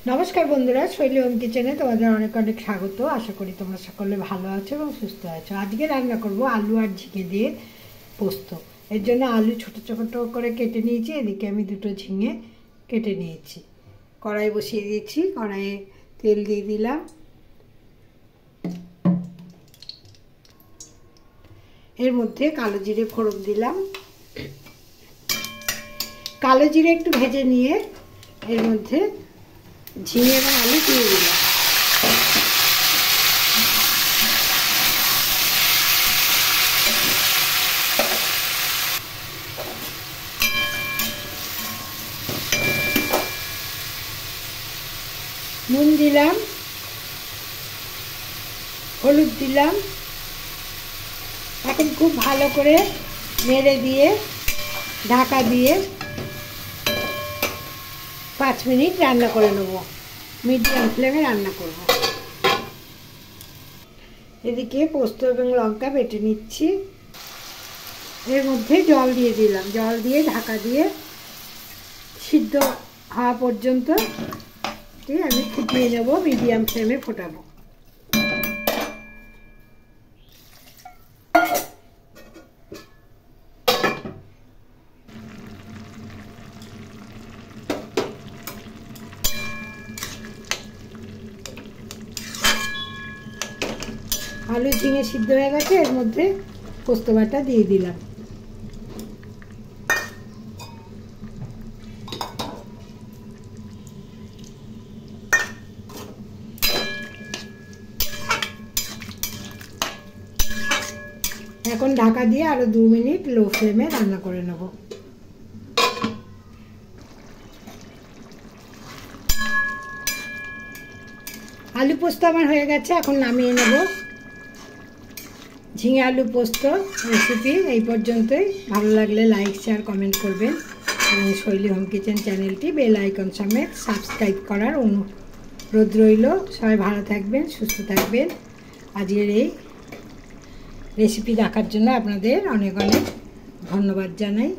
नमस्कार बंधुरा शैली होम किचेने तुम्हारे अनेक अनेक स्वागत। आशा करी तुम्हारा सकले भालो आछो एबं सुस्थ आछो। आजके रान्ना करब आलू और झिंगे दिए पोस्त। एर जोन्नो आलू छोटो छोटो करे केटे निয়েছি, एदिके आमि दुटो झिंगे केटे निয়েছি। कड़ाई बसिए दिয়েছি, कड़ाइए तेल दिए दिलाम। एर मধ্যে कालो जिरे फोड़न दिलाम। कालो जिरे एकटु भेजे निয়ে एर मধ্যে झिंगे और आलू दिए दिलाम। নুন দিলাম, হলুদ দিলাম। এখন খুব ভালো করে নেড়ে দিয়ে ঢাকা দিয়ে 5 মিনিট রান্না করে নেব। মিডিয়াম ফ্লেমে রান্না করব। এদিকে পোস্ত এবং লঙ্কা বেটে নিচ্ছি। এর মধ্যে জল দিয়ে দিলাম। জল দিয়ে ঢাকা দিয়ে সিদ্ধ হওয়া পর্যন্ত আমি ফুটিয়ে নেব। মিডিয়াম ফ্লেমে ফোটাবো। आलू झिंगे सिद्ध हो गए। एर मध्य पोस्त बाटा दिए दिलाम। এখন ঢাকা দিয়ে আরো 2 মিনিট লো ফ্লেমে রান্না করে নেব। आलू पोस्त আমার হয়ে গেছে। এখন নামিয়ে নেব। झिंगे आलू पोस्त रेसिपि এই পর্যন্তই। ভালো লাগলে লাইক শেয়ার কমেন্ট করবেন এবং শৈলী হোম কিচেন চ্যানেলটি বেল আইকন সমেত সাবস্ক্রাইব করার অনুরোধ রইল। সবাই ভালো থাকবেন, সুস্থ থাকবেন। আজকের এই রেসিপি দেখার জন্য আপনাদের অনেক অনেক ধন্যবাদ জানাই।